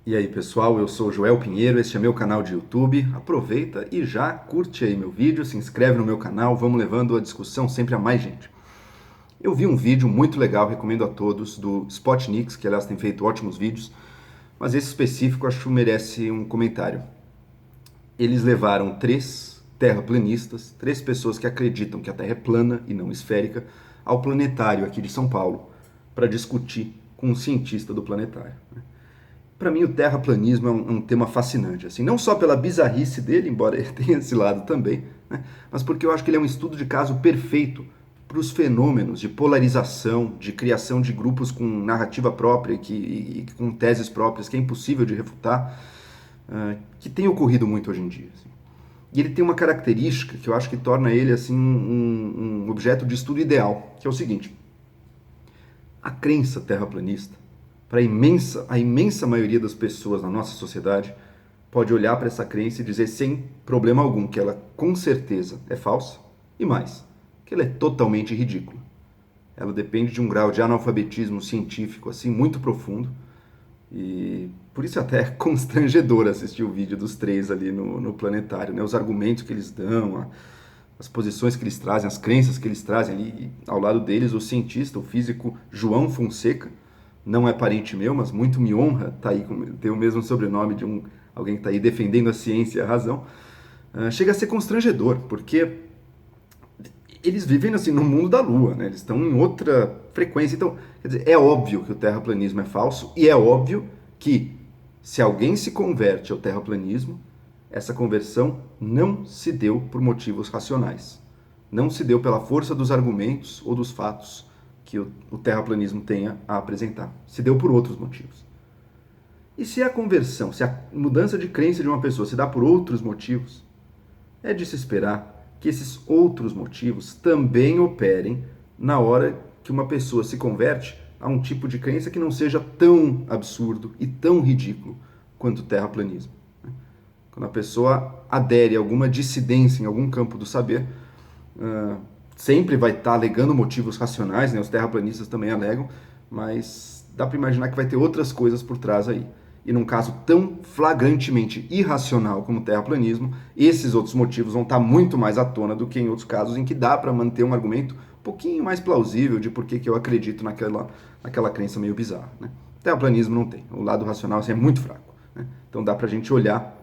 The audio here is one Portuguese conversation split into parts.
E aí pessoal, eu sou o Joel Pinheiro, este é meu canal de YouTube. Aproveita e já curte aí meu vídeo, se inscreve no meu canal, vamos levando a discussão sempre a mais gente. Eu vi um vídeo muito legal, recomendo a todos, do Spotnix, que aliás tem feito ótimos vídeos, mas esse específico acho que merece um comentário. Eles levaram três terraplanistas, três pessoas que acreditam que a Terra é plana e não esférica, ao planetário aqui de São Paulo, para discutir com um cientista do planetário. Para mim, o terraplanismo é um tema fascinante, assim, não só pela bizarrice dele, embora ele tenha esse lado também, né, mas porque eu acho que ele é um estudo de caso perfeito para os fenômenos de polarização, de criação de grupos com narrativa própria e com teses próprias, que é impossível de refutar, que tem ocorrido muito hoje em dia. Assim. E ele tem uma característica que eu acho que torna ele assim, um objeto de estudo ideal, que é o seguinte: a crença terraplanista, para a imensa maioria das pessoas na nossa sociedade, pode olhar para essa crença e dizer sem problema algum que ela com certeza é falsa e mais, que ela é totalmente ridícula. Ela depende de um grau de analfabetismo científico assim muito profundo e por isso até é constrangedor assistir o vídeo dos três ali no planetário, né? Os argumentos que eles dão, as posições que eles trazem, as crenças que eles trazem ali ao lado deles, o cientista, o físico João Fonseca, não é parente meu, mas muito me honra tá aí, ter o mesmo sobrenome de alguém que está aí defendendo a ciência e a razão. Chega a ser constrangedor, porque eles vivem assim no mundo da Lua, né? Eles estão em outra frequência. Então, quer dizer, é óbvio que o terraplanismo é falso e é óbvio que se alguém se converte ao terraplanismo, essa conversão não se deu por motivos racionais. Não se deu pela força dos argumentos ou dos fatos que o terraplanismo tenha a apresentar. Se deu por outros motivos. E se a conversão, se a mudança de crença de uma pessoa se dá por outros motivos, é de se esperar que esses outros motivos também operem na hora que uma pessoa se converte a um tipo de crença que não seja tão absurdo e tão ridículo quanto o terraplanismo. Quando a pessoa adere a alguma dissidência em algum campo do saber, sempre vai estar alegando motivos racionais, né? Os terraplanistas também alegam, mas dá para imaginar que vai ter outras coisas por trás aí. E num caso tão flagrantemente irracional como o terraplanismo, esses outros motivos vão estar muito mais à tona do que em outros casos em que dá para manter um argumento um pouquinho mais plausível de por que eu acredito naquela crença meio bizarra. Né? O terraplanismo não tem, o lado racional assim, é muito fraco. Né? Então dá para a gente olhar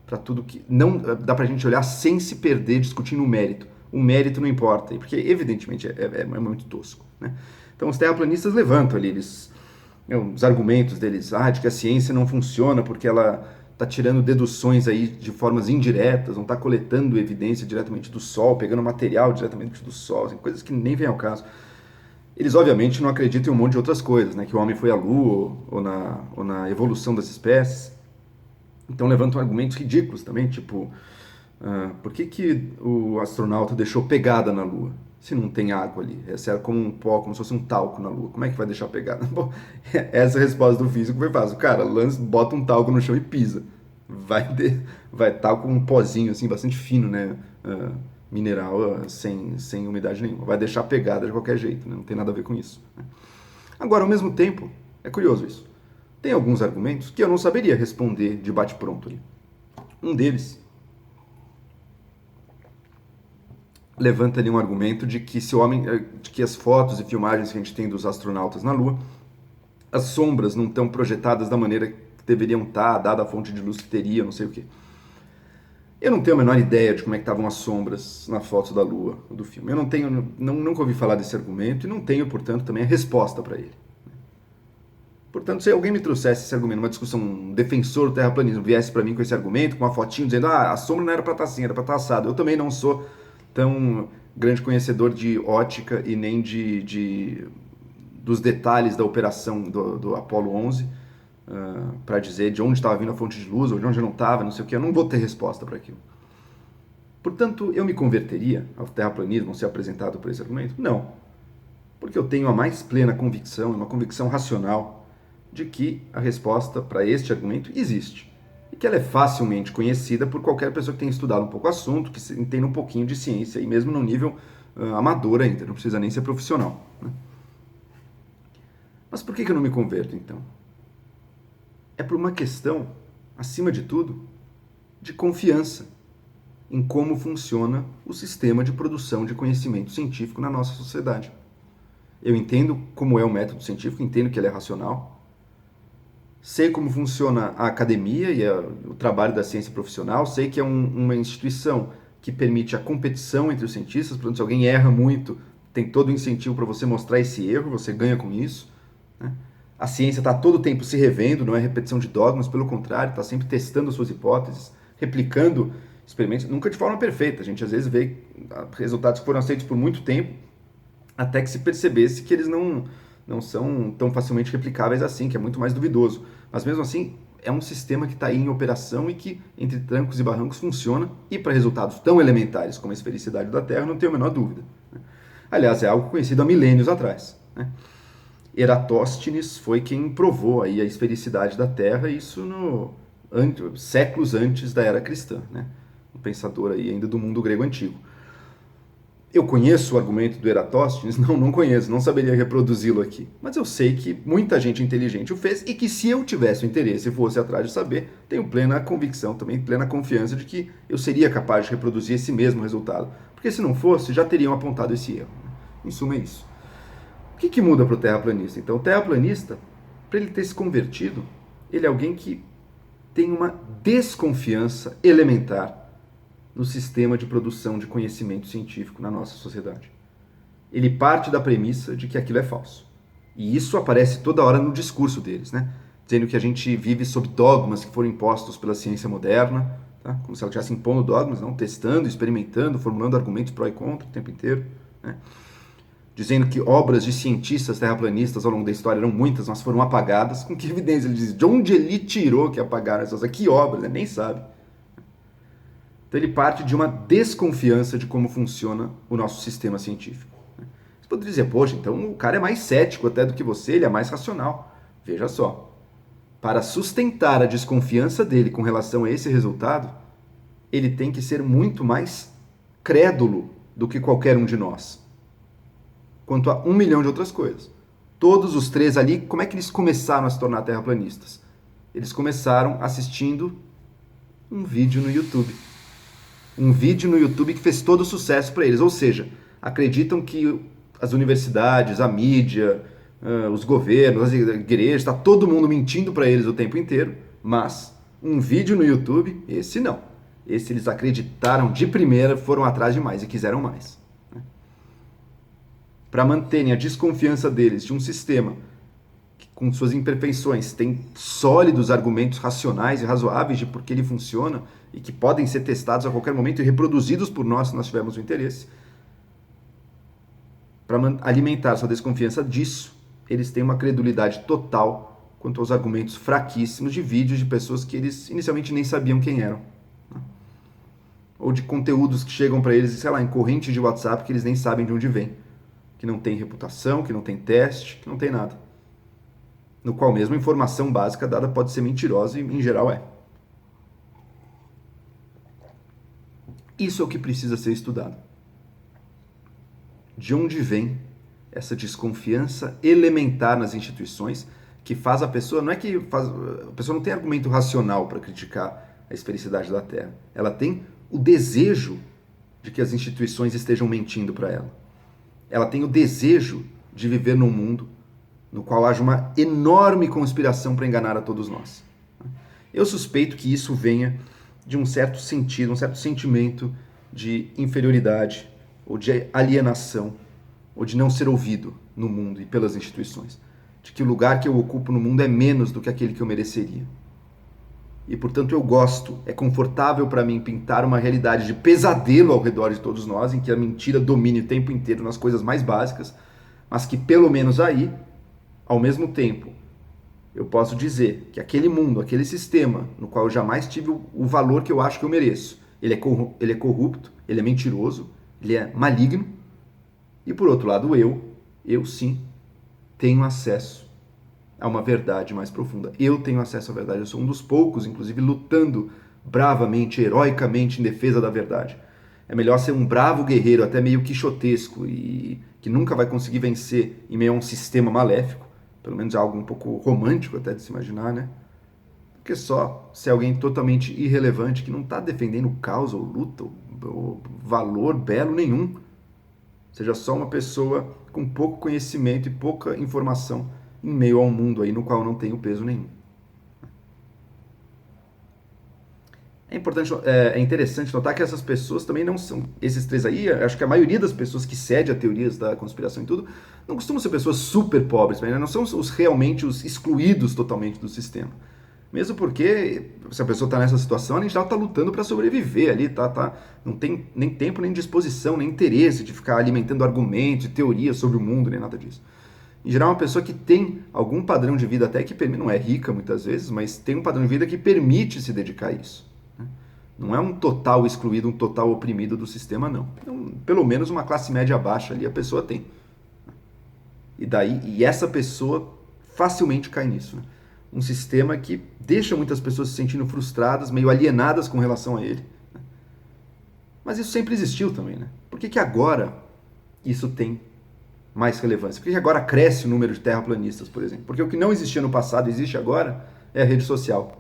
para tudo que... não dá para a gente olhar sem se perder discutindo o mérito. O mérito não importa, porque evidentemente é muito tosco. Né? Então os terraplanistas levantam ali os argumentos deles, de que a ciência não funciona porque ela está tirando deduções aí de formas indiretas, não está coletando evidência diretamente do Sol, pegando material diretamente do Sol, assim, coisas que nem vêm ao caso. Eles obviamente não acreditam em um monte de outras coisas, né? Que o homem foi à Lua ou na evolução das espécies. Então levantam argumentos ridículos também, tipo, por que o astronauta deixou pegada na Lua? Se não tem água ali, é como um pó, como se fosse um talco na Lua, como é que vai deixar pegada? Bom, essa resposta do físico foi fácil. Cara, bota um talco no chão e pisa. Vai talco com um pozinho assim, bastante fino, né? Mineral, sem umidade nenhuma. Vai deixar pegada de qualquer jeito, né? Não tem nada a ver com isso. Né? Agora, ao mesmo tempo, é curioso isso. Tem alguns argumentos que eu não saberia responder de bate-pronto ali. Um deles levanta ali um argumento de que de que as fotos e filmagens que a gente tem dos astronautas na Lua, as sombras não estão projetadas da maneira que deveriam estar, dada a fonte de luz que teria, não sei o quê. Eu não tenho a menor ideia de como é que estavam as sombras na foto da Lua do filme. Eu nunca ouvi falar desse argumento e não tenho, portanto, também a resposta para ele. Portanto, se alguém me trouxesse esse argumento, uma discussão, um defensor do terraplanismo viesse para mim com esse argumento, com uma fotinho dizendo, a sombra não era para estar assim, era para estar assado. Eu também não sou tão grande conhecedor de ótica e nem dos detalhes da operação do Apollo 11 para dizer de onde estava vindo a fonte de luz ou de onde não estava, não sei o que. Eu não vou ter resposta para aquilo. Portanto, eu me converteria ao terraplanismo ao ser apresentado por esse argumento? Não. Porque eu tenho a mais plena convicção, uma convicção racional, de que a resposta para este argumento existe. E que ela é facilmente conhecida por qualquer pessoa que tenha estudado um pouco o assunto, que entenda um pouquinho de ciência, e mesmo no nível amador ainda, não precisa nem ser profissional. Né? Mas por que eu não me converto, então? é por uma questão, acima de tudo, de confiança em como funciona o sistema de produção de conhecimento científico na nossa sociedade. Eu entendo como é o método científico, entendo que ele é racional, sei como funciona a academia e o trabalho da ciência profissional, sei que é uma instituição que permite a competição entre os cientistas, portanto, se alguém erra muito, tem todo o incentivo para você mostrar esse erro, você ganha com isso. Né? A ciência está todo o tempo se revendo, não é repetição de dogmas, pelo contrário, está sempre testando suas hipóteses, replicando experimentos, nunca de forma perfeita. A gente às vezes vê resultados que foram aceitos por muito tempo, até que se percebesse que eles não são tão facilmente replicáveis assim, que é muito mais duvidoso. Mas mesmo assim, é um sistema que está aí em operação e que, entre trancos e barrancos, funciona, e para resultados tão elementares como a esfericidade da Terra, não tenho a menor dúvida. Aliás, é algo conhecido há milênios atrás. Eratóstenes foi quem provou aí a esfericidade da Terra, isso séculos antes da era cristã, um pensador aí ainda do mundo grego antigo. Eu conheço o argumento do Eratóstenes? Não conheço, não saberia reproduzi-lo aqui. Mas eu sei que muita gente inteligente o fez e que se eu tivesse o interesse e fosse atrás de saber, tenho plena convicção, também plena confiança de que eu seria capaz de reproduzir esse mesmo resultado. Porque se não fosse, já teriam apontado esse erro. Em suma, é isso. O que muda para o terraplanista? Então, o terraplanista, para ele ter se convertido, ele é alguém que tem uma desconfiança elementar no sistema de produção de conhecimento científico na nossa sociedade. Ele parte da premissa de que aquilo é falso. E isso aparece toda hora no discurso deles, dizendo que a gente vive sob dogmas que foram impostos pela ciência moderna, como se ela estivesse impondo dogmas, não, testando, experimentando, formulando argumentos pró e contra o tempo inteiro. Dizendo que obras de cientistas terraplanistas ao longo da história eram muitas, mas foram apagadas. Com que evidência ele diz? De onde ele tirou que apagaram essas? Que obras? Nem sabe. Então ele parte de uma desconfiança de como funciona o nosso sistema científico. Você poderia dizer, poxa, então o cara é mais cético até do que você, ele é mais racional. Veja só, para sustentar a desconfiança dele com relação a esse resultado, ele tem que ser muito mais crédulo do que qualquer um de nós. Quanto a 1 milhão de outras coisas. Todos os três ali, como é que eles começaram a se tornar terraplanistas? Eles começaram assistindo um vídeo no YouTube. Um vídeo no YouTube que fez todo o sucesso para eles. Ou seja, acreditam que as universidades, a mídia, os governos, as igrejas, está todo mundo mentindo para eles o tempo inteiro, mas um vídeo no YouTube, esse não. Esse eles acreditaram de primeira, foram atrás de mais e quiseram mais. Para manterem a desconfiança deles de um sistema que, com suas imperfeições, tem sólidos argumentos racionais e razoáveis de por que ele funciona e que podem ser testados a qualquer momento e reproduzidos por nós se nós tivermos o interesse. Para alimentar sua desconfiança disso, eles têm uma credulidade total quanto aos argumentos fraquíssimos de vídeos de pessoas que eles inicialmente nem sabiam quem eram. Ou de conteúdos que chegam para eles, sei lá, em corrente de WhatsApp que eles nem sabem de onde vem. Que não tem reputação, que não tem teste, que não tem nada. No qual mesmo a informação básica dada pode ser mentirosa e em geral é. Isso é o que precisa ser estudado. De onde vem essa desconfiança elementar nas instituições que faz a pessoa, não é que faz, a pessoa não tem argumento racional para criticar a esfericidade da Terra. Ela tem o desejo de que as instituições estejam mentindo para ela. Ela tem o desejo de viver num mundo no qual haja uma enorme conspiração para enganar a todos nós. Eu suspeito que isso venha de um certo sentido, um certo sentimento de inferioridade, ou de alienação, ou de não ser ouvido no mundo e pelas instituições. De que o lugar que eu ocupo no mundo é menos do que aquele que eu mereceria. E, portanto, eu gosto, é confortável para mim pintar uma realidade de pesadelo ao redor de todos nós, em que a mentira domine o tempo inteiro nas coisas mais básicas, mas que, pelo menos aí, ao mesmo tempo, eu posso dizer que aquele mundo, aquele sistema, no qual eu jamais tive o valor que eu acho que eu mereço, ele é corrupto, ele é mentiroso, ele é maligno, e, por outro lado, eu sim, tenho acesso a uma verdade mais profunda. Eu tenho acesso à verdade, eu sou um dos poucos, inclusive, lutando bravamente, heroicamente em defesa da verdade. É melhor ser um bravo guerreiro, até meio quixotesco, e que nunca vai conseguir vencer em meio a um sistema maléfico, pelo menos é algo um pouco romântico até de se imaginar, Porque só se é alguém totalmente irrelevante, que não está defendendo causa ou luta ou valor belo nenhum, seja só uma pessoa com pouco conhecimento e pouca informação em meio a um mundo aí no qual não tem peso nenhum. É importante, é interessante notar que essas pessoas também não são, esses três aí, acho que a maioria das pessoas que cede a teorias da conspiração e tudo, não costumam ser pessoas super pobres, né? Não são realmente os excluídos totalmente do sistema. Mesmo porque, se a pessoa está nessa situação, a gente está lutando para sobreviver ali, não tem nem tempo, nem disposição, nem interesse de ficar alimentando argumentos, teorias sobre o mundo, nem nada disso. Em geral, uma pessoa que tem algum padrão de vida até que permite, não é rica muitas vezes, mas tem um padrão de vida que permite se dedicar a isso. Não é um total excluído, um total oprimido do sistema, não. Então, pelo menos uma classe média baixa ali a pessoa tem. E essa pessoa facilmente cai nisso. Né? Um sistema que deixa muitas pessoas se sentindo frustradas, meio alienadas com relação a ele. Né? Mas isso sempre existiu também. Né? Por que agora isso tem mais relevância? Por que agora cresce o número de terraplanistas, por exemplo? Porque o que não existia no passado existe agora é a rede social.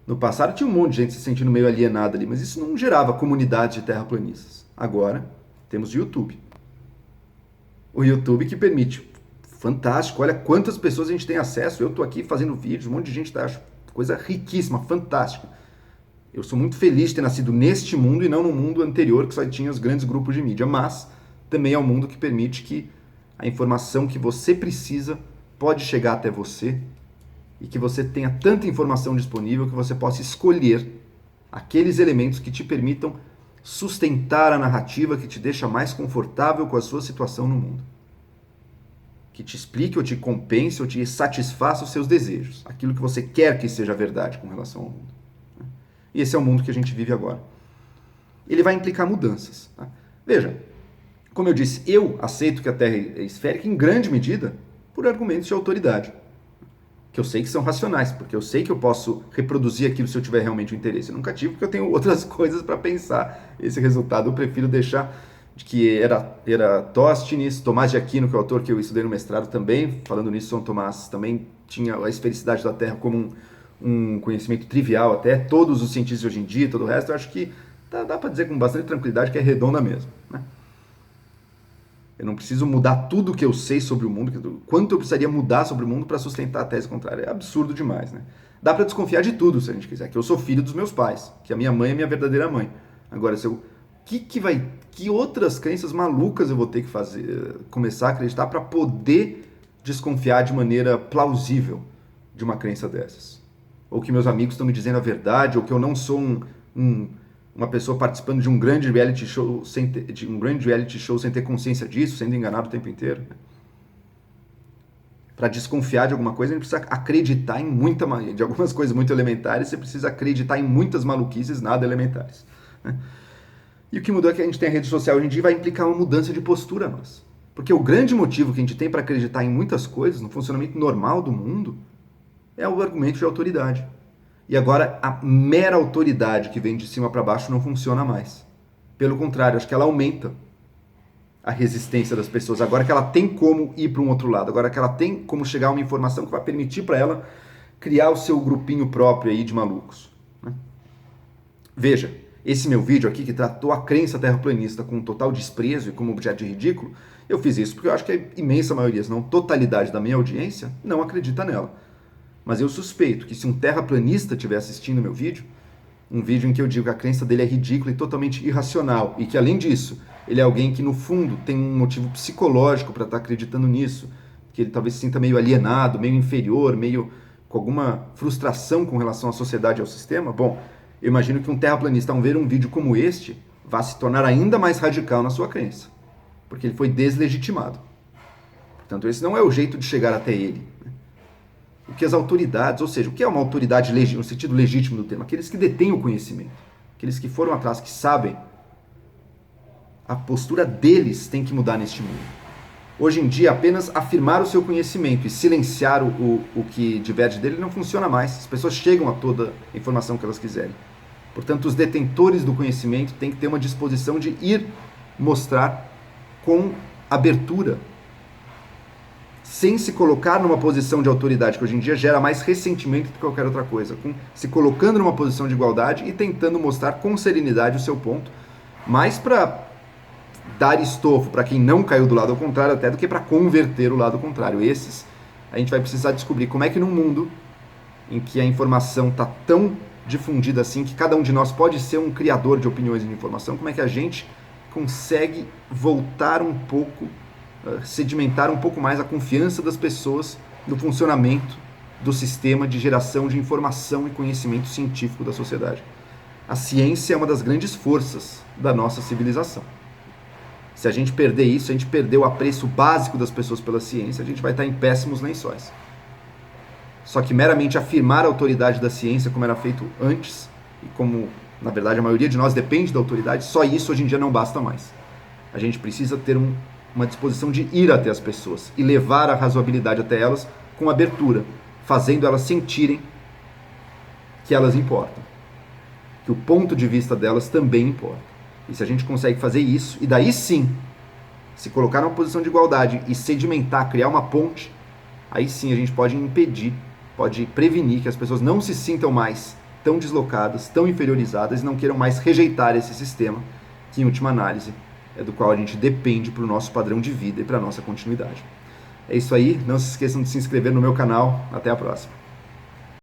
No passado tinha um monte de gente se sentindo meio alienada ali, mas isso não gerava comunidade de terraplanistas. Agora temos o YouTube. O YouTube que permite. Fantástico, olha quantas pessoas a gente tem acesso. Eu estou aqui fazendo vídeos, um monte de gente está achando coisa riquíssima, fantástica. Eu sou muito feliz de ter nascido neste mundo e não no mundo anterior que só tinha os grandes grupos de mídia, mas também é um mundo que permite que a informação que você precisa pode chegar até você e que você tenha tanta informação disponível que você possa escolher aqueles elementos que te permitam sustentar a narrativa que te deixa mais confortável com a sua situação no mundo. Que te explique ou te compense ou te satisfaça os seus desejos. Aquilo que você quer que seja verdade com relação ao mundo. E esse é o mundo que a gente vive agora. Ele vai implicar mudanças. Tá? Veja, como eu disse, eu aceito que a Terra é esférica em grande medida por argumentos de autoridade. Que eu sei que são racionais, porque eu sei que eu posso reproduzir aquilo se eu tiver realmente um interesse. Eu nunca tive, porque eu tenho outras coisas para pensar. Esse resultado eu prefiro deixar de que era Eratóstenes, Tomás de Aquino, que é o autor que eu estudei no mestrado também, falando nisso, São Tomás também tinha a esfericidade da Terra como um conhecimento trivial até, todos os cientistas de hoje em dia, todo o resto, eu acho que dá para dizer com bastante tranquilidade que é redonda mesmo. Né? Eu não preciso mudar tudo o que eu sei sobre o mundo, quanto eu precisaria mudar sobre o mundo para sustentar a tese contrária. É absurdo demais, né? Dá para desconfiar de tudo, se a gente quiser, que eu sou filho dos meus pais, que a minha mãe é minha verdadeira mãe. Agora, que outras crenças malucas eu vou ter que começar a acreditar para poder desconfiar de maneira plausível de uma crença dessas? Ou que meus amigos estão me dizendo a verdade, ou que eu não sou uma pessoa participando de um grande reality show sem ter consciência disso, sendo enganado o tempo inteiro. Né? Para desconfiar de alguma coisa, a gente precisa acreditar de algumas coisas muito elementares, você precisa acreditar em muitas maluquices nada elementares. Né? E o que mudou é que a gente tem a rede social hoje em dia vai implicar uma mudança de postura nossa. Porque o grande motivo que a gente tem para acreditar em muitas coisas, no funcionamento normal do mundo, é o argumento de autoridade. E agora a mera autoridade que vem de cima para baixo não funciona mais. Pelo contrário, acho que ela aumenta a resistência das pessoas. Agora que ela tem como ir para um outro lado, agora que ela tem como chegar a uma informação que vai permitir para ela criar o seu grupinho próprio aí de malucos. Né? Veja, esse meu vídeo aqui que tratou a crença terraplanista com um total desprezo e como objeto de ridículo, eu fiz isso porque eu acho que a imensa maioria, se não totalidade da minha audiência, não acredita nela. Mas eu suspeito que se um terraplanista estiver assistindo meu vídeo, um vídeo em que eu digo que a crença dele é ridícula e totalmente irracional, e que além disso, ele é alguém que no fundo tem um motivo psicológico para estar acreditando nisso, que ele talvez se sinta meio alienado, meio inferior, meio com alguma frustração com relação à sociedade e ao sistema, bom, eu imagino que um terraplanista, ao ver um vídeo como este, vá se tornar ainda mais radical na sua crença, porque ele foi deslegitimado. Portanto, esse não é o jeito de chegar até ele. O que as autoridades, ou seja, o que é uma autoridade no sentido legítimo do termo? Aqueles que detêm o conhecimento, aqueles que foram atrás, que sabem, a postura deles tem que mudar neste mundo. Hoje em dia, apenas afirmar o seu conhecimento e silenciar o que diverge dele não funciona mais. As pessoas chegam a toda a informação que elas quiserem. Portanto, os detentores do conhecimento têm que ter uma disposição de ir mostrar com abertura sem se colocar numa posição de autoridade, que hoje em dia gera mais ressentimento do que qualquer outra coisa, se colocando numa posição de igualdade e tentando mostrar com serenidade o seu ponto, mais para dar estofo para quem não caiu do lado ao contrário até do que para converter o lado contrário. Esses a gente vai precisar descobrir como é que num mundo em que a informação está tão difundida assim, que cada um de nós pode ser um criador de opiniões e de informação, como é que a gente consegue voltar um pouco, sedimentar um pouco mais a confiança das pessoas no funcionamento do sistema de geração de informação e conhecimento científico da sociedade. A ciência é uma das grandes forças da nossa civilização. Se a gente perder isso, a gente perder o apreço básico das pessoas pela ciência, a gente vai estar em péssimos lençóis. Só que meramente afirmar a autoridade da ciência, como era feito antes, e como, na verdade, a maioria de nós depende da autoridade, só isso hoje em dia não basta mais. A gente precisa ter uma disposição de ir até as pessoas e levar a razoabilidade até elas com abertura, fazendo elas sentirem que elas importam, que o ponto de vista delas também importa. E se a gente consegue fazer isso, e daí sim, se colocar numa posição de igualdade e sedimentar, criar uma ponte, aí sim a gente pode impedir, pode prevenir que as pessoas não se sintam mais tão deslocadas, tão inferiorizadas e não queiram mais rejeitar esse sistema, que em última análise é do qual a gente depende para o nosso padrão de vida e para a nossa continuidade. É isso aí, não se esqueçam de se inscrever no meu canal, até a próxima.